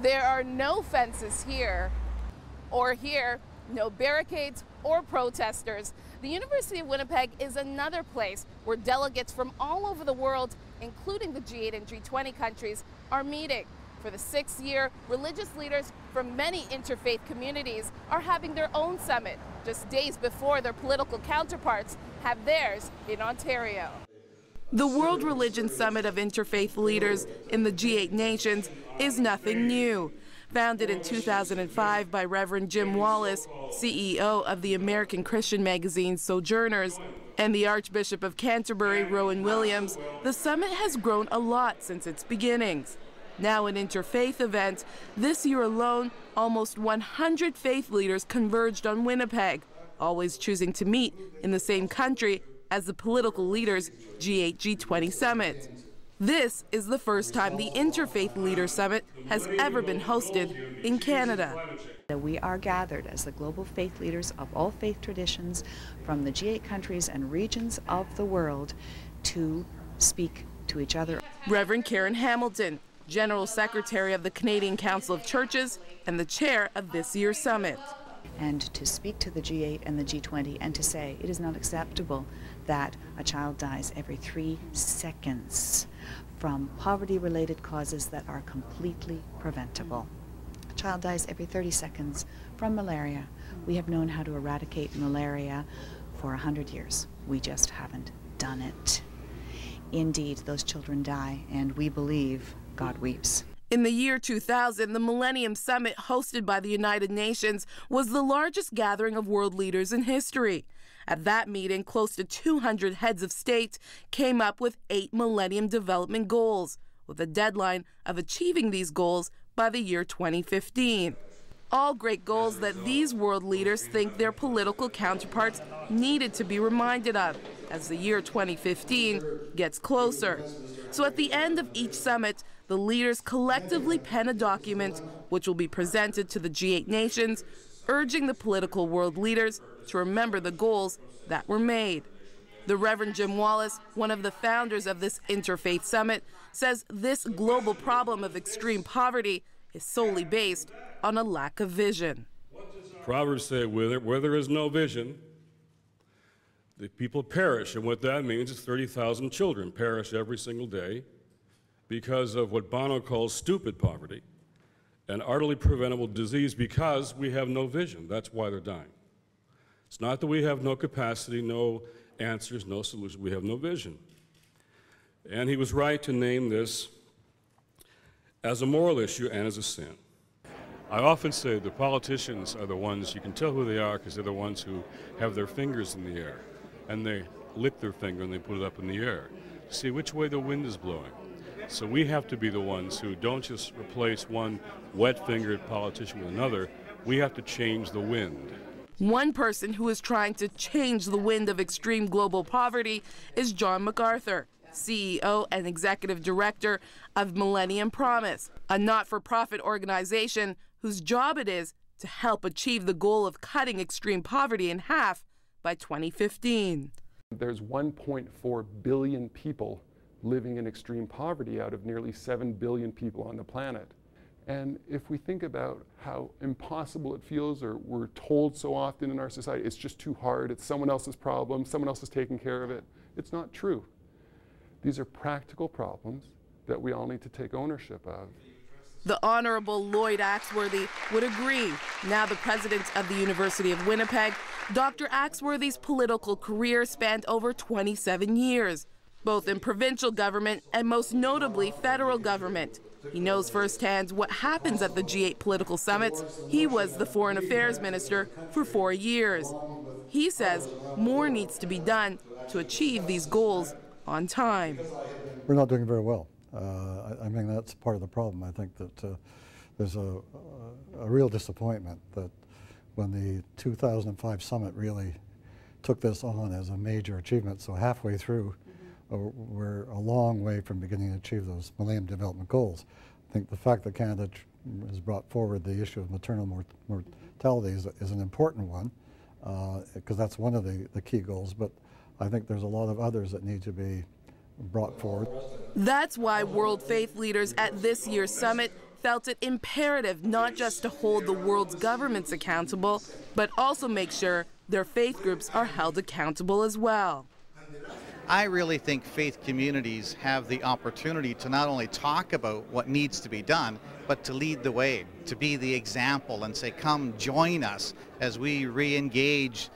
There are no fences here or here, no barricades or protesters. The University of Winnipeg is another place where delegates from all over the world, including the G8 and G20 countries, are meeting. For the 6th year, religious leaders from many interfaith communities are having their own summit, just days before their political counterparts have theirs in Ontario. The World Religion Summit of Interfaith Leaders in the G8 nations is nothing new. Founded in 2005 by Reverend Jim Wallis, CEO of the American Christian magazine Sojourners, and the Archbishop of Canterbury, Rowan Williams, the summit has grown a lot since its beginnings. Now an interfaith event, this year alone, almost 100 faith leaders converged on Winnipeg, always choosing to meet in the same country as the political leaders' G8 G20 Summit. This is the first time the Interfaith Leaders Summit has ever been hosted in Canada. We are gathered as the global faith leaders of all faith traditions from the G8 countries and regions of the world to speak to each other. Reverend Karen Hamilton, General Secretary of the Canadian Council of Churches and the chair of this year's summit. And to speak to the G8 and the G20 and to say it is not acceptable that a child dies every 3 seconds from poverty-related causes that are completely preventable. A child dies every 30 seconds from malaria. We have known how to eradicate malaria for 100 years. We just haven't done it. Indeed, those children die, and we believe God weeps. In the year 2000, the Millennium Summit, hosted by the United Nations, was the largest gathering of world leaders in history. At that meeting, close to 200 heads of state came up with 8 Millennium Development Goals, with a deadline of achieving these goals by the year 2015. All great goals that these world leaders think their political counterparts needed to be reminded of as the year 2015 gets closer. So at the end of each summit, the leaders collectively pen a document which will be presented to the G8 nations, urging the political world leaders to remember the goals that were made. The Reverend Jim Wallis, one of the founders of this Interfaith Summit, says this global problem of extreme poverty is solely based on a lack of vision. Proverbs say, where there is no vision, the people perish. And what that means is 30,000 children perish every single day because of what Bono calls stupid poverty and utterly preventable disease because we have no vision. That's why they're dying. It's not that we have no capacity, no answers, no solutions. We have no vision. And he was right to name this as a moral issue and as a sin. I often say the politicians are the ones, you can tell who they are because they're the ones who have their fingers in the air. And they lick their finger and they put it up in the air to see which way the wind is blowing. So we have to be the ones who don't just replace one wet-fingered politician with another. We have to change the wind. One person who is trying to change the wind of extreme global poverty is John McArthur, CEO and Executive Director of Millennium Promise, a not-for-profit organization whose job it is to help achieve the goal of cutting extreme poverty in half by 2015. There's 1.4 billion people living in extreme poverty out of nearly 7 billion people on the planet. And if we think about how impossible it feels, or we're told so often in our society, it's just too hard, it's someone else's problem, someone else is taking care of it, it's not true. These are practical problems that we all need to take ownership of. The Honourable Lloyd Axworthy would agree. Now the president of the University of Winnipeg, Dr. Axworthy's political career spanned over 27 years, both in provincial government and most notably federal government. He knows firsthand what happens at the G8 political summits. He was the Foreign Affairs Minister for 4 years. He says more needs to be done to achieve these goals on time. We're not doing very well. I mean, that's part of the problem. I think that there's a real disappointment that when the 2005 summit really took this on as a major achievement, so halfway through, we're a long way from beginning to achieve those Millennium Development Goals. I think the fact that Canada has brought forward the issue of maternal mortality is an important one, because that's one of the key goals, but I think there's a lot of others that need to be brought forward. That's why world faith leaders at this year's summit felt it imperative not just to hold the world's governments accountable, but also make sure their faith groups are held accountable as well. I really think faith communities have the opportunity to not only talk about what needs to be done, but to lead the way, to be the example and say, come join us as we re-engage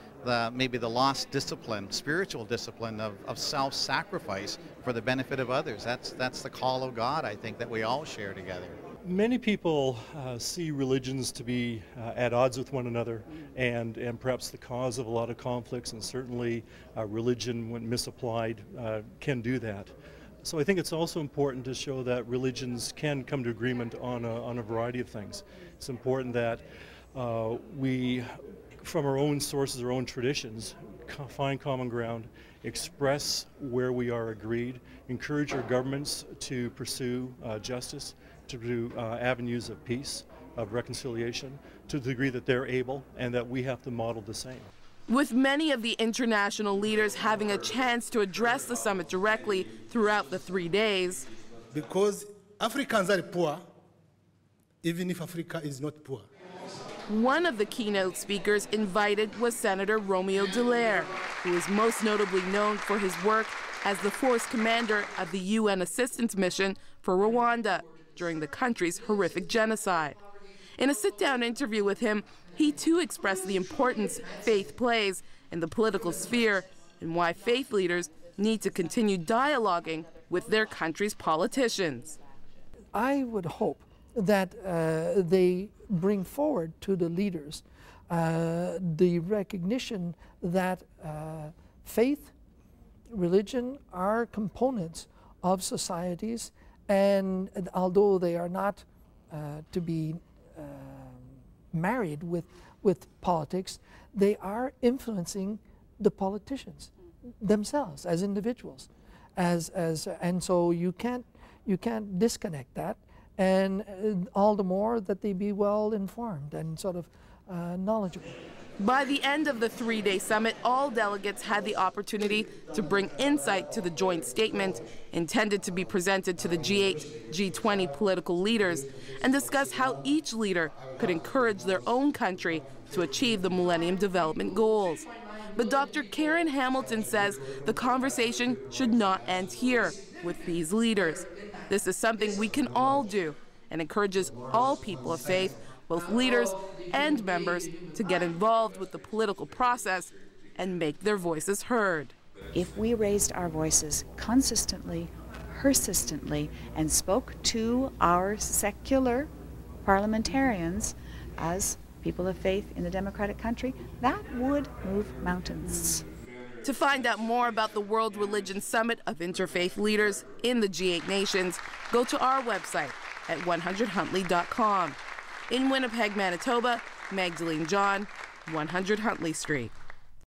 maybe the lost discipline, spiritual discipline of self-sacrifice for the benefit of others. That's the call of God, I think, that we all share together. Many people see religions to be at odds with one another and perhaps the cause of a lot of conflicts, and certainly religion, when misapplied, can do that. So I think it's also important to show that religions can come to agreement on a variety of things. It's important that we, from our own sources, our own traditions, find common ground, express where we are agreed, encourage our governments to pursue justice, to do avenues of peace, of reconciliation, to the degree that they're able, and that we have to model the same. With many of the international leaders having a chance to address the summit directly throughout the 3 days. Because Africans are poor, even if Africa is not poor. One of the keynote speakers invited was Senator Romeo Dallaire, who is most notably known for his work as the force commander of the UN assistance mission for Rwanda during the country's horrific genocide. In a sit-down interview with him, he too expressed the importance faith plays in the political sphere and why faith leaders need to continue dialoguing with their country's politicians. I would hope that they bring forward to the leaders the recognition that faith, religion are components of societies, and although they are not to be married with politics, they are influencing the politicians themselves as individuals, and so you can't disconnect that, and all the more that they be well informed and sort of knowledgeable. By the end of the 3-day summit, all delegates had the opportunity to bring insight to the joint statement intended to be presented to the G8, G20 political leaders and discuss how each leader could encourage their own country to achieve the Millennium Development Goals. But Dr. Karen Hamilton says the conversation should not end here with these leaders. This is something we can all do and encourages all people of faith, both leaders and members, to get involved with the political process and make their voices heard. If we raised our voices consistently, persistently, and spoke to our secular parliamentarians as people of faith in a democratic country, that would move mountains. To find out more about the World Religion Summit of Interfaith Leaders in the G8 nations, go to our website at 100huntley.com. In Winnipeg, Manitoba, Magdalene John, 100 Huntley Street.